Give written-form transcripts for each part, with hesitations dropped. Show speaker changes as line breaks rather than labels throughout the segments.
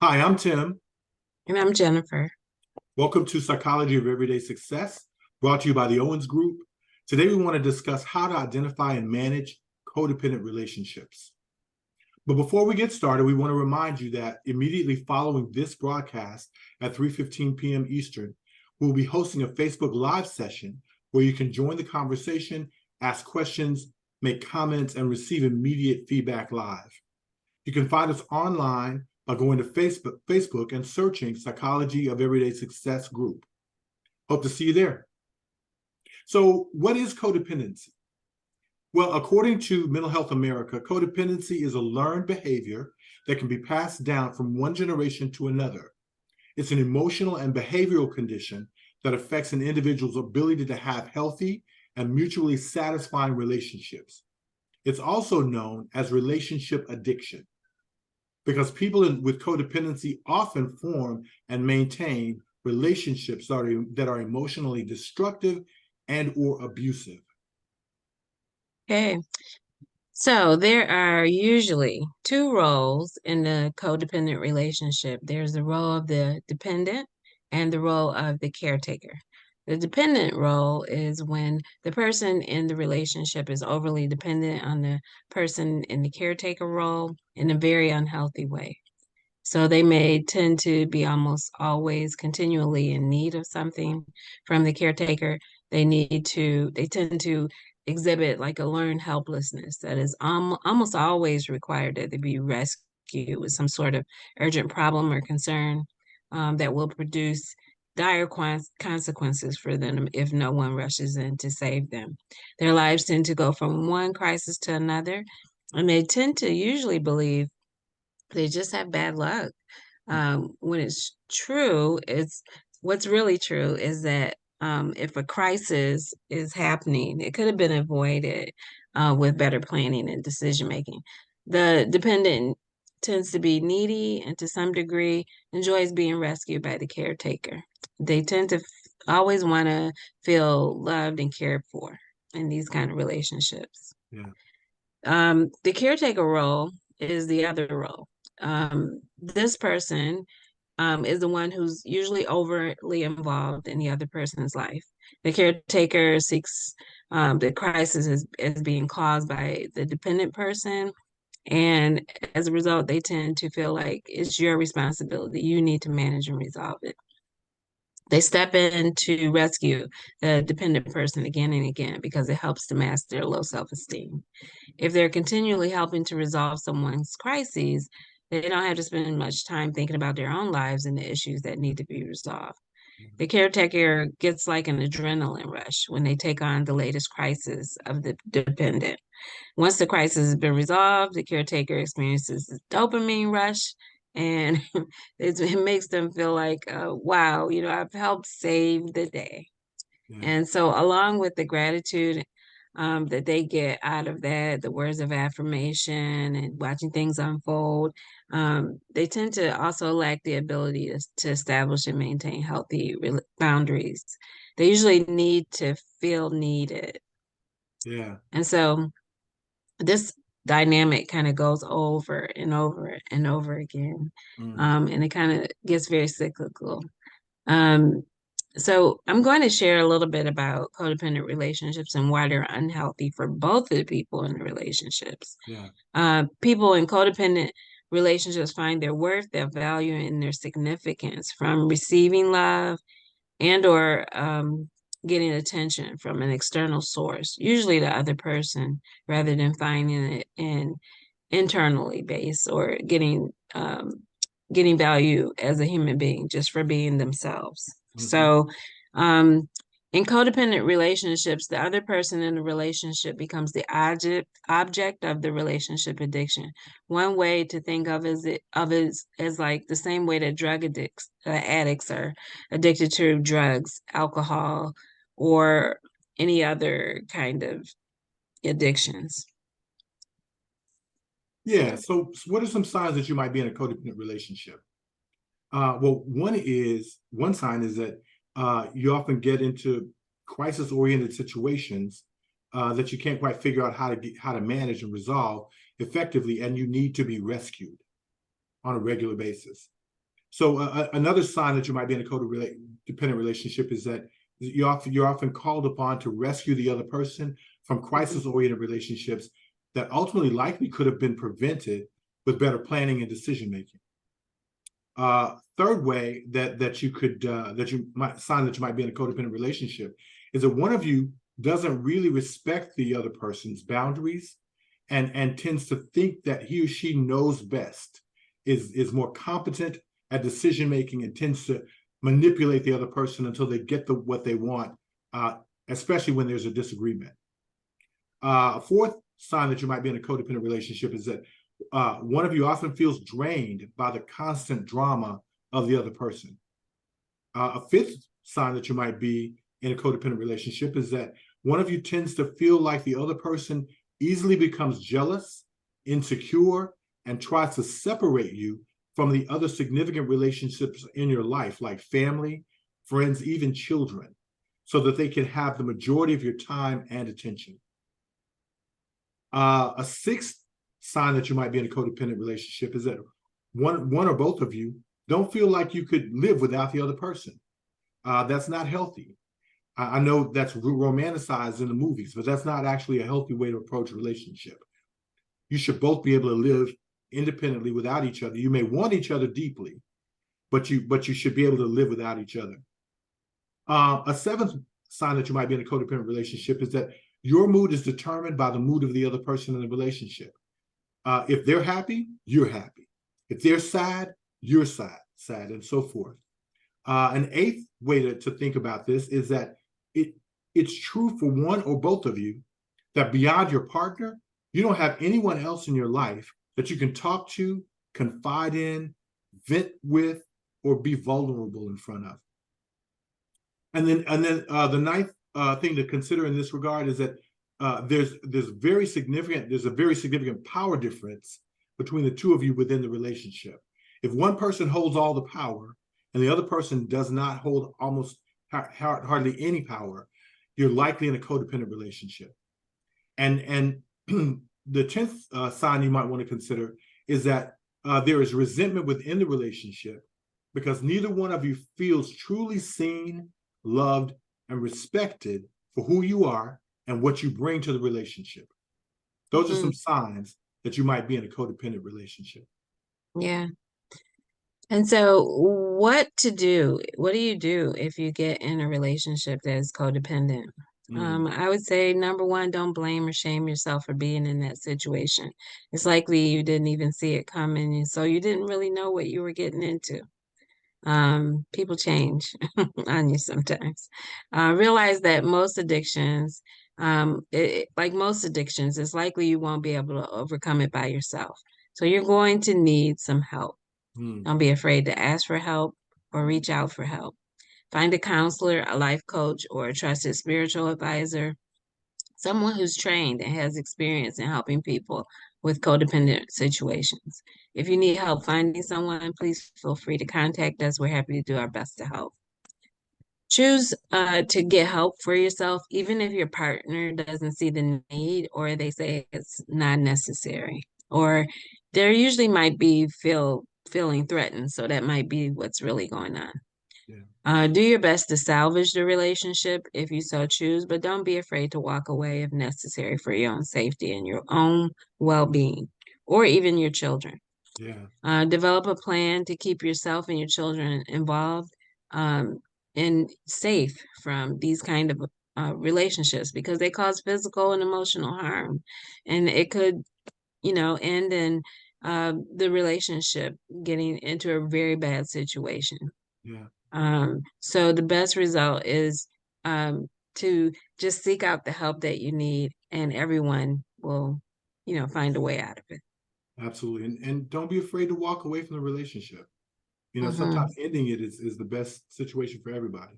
Hi, I'm Tim.
And I'm Jennifer.
Welcome to Psychology of Everyday Success, brought to you by the Owens Group. Today, we want to discuss how to identify and manage codependent relationships. But before we get started, we want to remind you that immediately following this broadcast at 3:15 p.m. Eastern, we'll be hosting a Facebook Live session where you can join the conversation, ask questions, make comments, and receive immediate feedback live. You can find us online by going to Facebook and searching Psychology of Everyday Success Group. Hope to see you there. So, what is codependency? Well, according to Mental Health America, codependency is a learned behavior that can be passed down from one generation to another. It's an emotional and behavioral condition that affects an individual's ability to have healthy and mutually satisfying relationships. It's also known as relationship addiction, because people with codependency often form and maintain relationships that are emotionally destructive and or abusive.
Okay. So there are usually two roles in the codependent relationship. There's the role of the dependent and the role of the caretaker. The dependent role is when the person in the relationship is overly dependent on the person in the caretaker role in a very unhealthy way. So they may tend to be almost always continually in need of something from the caretaker. They tend to exhibit like a learned helplessness that is almost always required that they be rescued with some sort of urgent problem or concern that will produce dire consequences for them if no one rushes in to save them. Their lives tend to go from one crisis to another, and they tend to usually believe they just have bad luck. When it's true, it's what's really true is that if a crisis is happening, it could have been avoided with better planning and decision making. The dependent tends to be needy and to some degree enjoys being rescued by the caretaker. They tend to always want to feel loved and cared for in these kind of relationships.
Yeah.
The caretaker role is the other role. This person is the one who's usually overtly involved in the other person's life. The caretaker seeks the crisis is being caused by the dependent person. And as a result, they tend to feel like it's your responsibility. You need to manage and resolve it. They step in to rescue the dependent person again and again because it helps to mask their low self-esteem. If they're continually helping to resolve someone's crises, they don't have to spend much time thinking about their own lives and the issues that need to be resolved. The caretaker gets like an adrenaline rush when they take on the latest crisis of the dependent. Once the crisis has been resolved, the caretaker experiences a dopamine rush, and it makes them feel like, wow, I've helped save the day.
Yeah.
And so, along with the gratitude that they get out of that, the words of affirmation and watching things unfold, they tend to also lack the ability to establish and maintain healthy boundaries. They usually need to feel needed.
Yeah.
And so, this dynamic kind of goes over and over and over again.
Mm.
And it kind of gets very cyclical. Um, so I'm going to share a little bit about codependent relationships and why they're unhealthy for both of the people in the relationships.
Yeah.
People in codependent relationships find their worth, their value, and their significance from receiving love and or getting attention from an external source, usually the other person, rather than finding it in internally based or getting value as a human being just for being themselves.
Hmm.
So, um, in codependent relationships, the other person in the relationship becomes the object of the relationship addiction. One way to think of it as like the same way that drug addicts are addicted to drugs, alcohol, or any other kind of addictions.
Yeah. So, what are some signs that you might be in a codependent relationship? Well, one sign is that you often get into crisis-oriented situations that you can't quite figure out how to manage and resolve effectively, and you need to be rescued on a regular basis. So another sign that you might be in a codependent relationship is that you're often called upon to rescue the other person from crisis-oriented relationships that ultimately likely could have been prevented with better planning and decision making. Third way that you might sign that you might be in a codependent relationship is that one of you doesn't really respect the other person's boundaries and tends to think that he or she knows best, is more competent at decision making, and tends to manipulate the other person until they get what they want, especially when there's a disagreement. A fourth sign that you might be in a codependent relationship is that one of you often feels drained by the constant drama of the other person. A fifth sign that you might be in a codependent relationship is that one of you tends to feel like the other person easily becomes jealous, insecure, and tries to separate you from the other significant relationships in your life, like family, friends, even children, so that they can have the majority of your time and attention. A sixth sign that you might be in a codependent relationship is that one or both of you don't feel like you could live without the other person. That's not healthy. I know that's romanticized in the movies, but that's not actually a healthy way to approach a relationship. You should both be able to live independently without each other. You may want each other deeply, but you should be able to live without each other. A seventh sign that you might be in a codependent relationship is that your mood is determined by the mood of the other person in the relationship. If they're happy, you're happy. If they're sad, you're sad, and so forth. An eighth way to think about this is that it's true for one or both of you that beyond your partner, you don't have anyone else in your life that you can talk to, confide in, vent with, or be vulnerable in front of. And then the ninth thing to consider in this regard is that there's a very significant power difference between the two of you within the relationship. If one person holds all the power and the other person does not hold almost hardly any power, you're likely in a codependent relationship. And the 10th sign you might want to consider is that there is resentment within the relationship because neither one of you feels truly seen, loved, and respected for who you are and what you bring to the relationship. Those are some signs that you might be in a codependent relationship.
Yeah. And so what to do? What do you do if you get in a relationship that is codependent? I would say, number one, don't blame or shame yourself for being in that situation. It's likely you didn't even see it coming, and so you didn't really know what you were getting into. People change on you sometimes. Realize that most addictions, like most addictions, it's likely you won't be able to overcome it by yourself. So you're going to need some help. Don't be afraid to ask for help or reach out for help. Find a counselor, a life coach, or a trusted spiritual advisor, someone who's trained and has experience in helping people with codependent situations. If you need help finding someone, please feel free to contact us. We're happy to do our best to help. Choose to get help for yourself, even if your partner doesn't see the need or they say it's not necessary. Or there usually might be feeling threatened, so that might be what's really going on. Yeah. Do your best to salvage the relationship if you so choose, but don't be afraid to walk away if necessary for your own safety and your own well-being, or even your children. Yeah. Develop a plan to keep yourself and your children involved and safe from these kind of relationships, because they cause physical and emotional harm, and it could, end in the relationship getting into a very bad situation. Yeah. So the best result is to just seek out the help that you need, and everyone will, find a way out of it.
Absolutely. And don't be afraid to walk away from the relationship. Sometimes ending it is the best situation for everybody.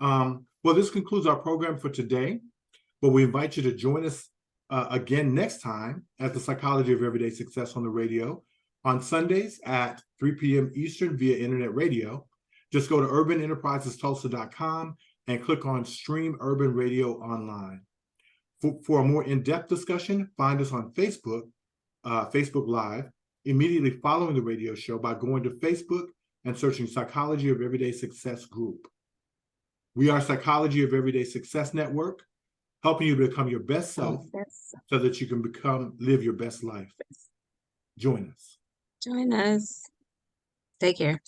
Well, this concludes our program for today, but we invite you to join us again next time at the Psychology of Everyday Success on the radio on Sundays at 3 p.m. Eastern via internet radio. Just go to urbanenterprisestulsa.com and click on Stream Urban Radio Online. For a more in-depth discussion, find us on Facebook Live, immediately following the radio show by going to Facebook and searching Psychology of Everyday Success group. We are Psychology of Everyday Success Network, helping you become your best self so that you can live your best life. Join us.
Join us. Take care.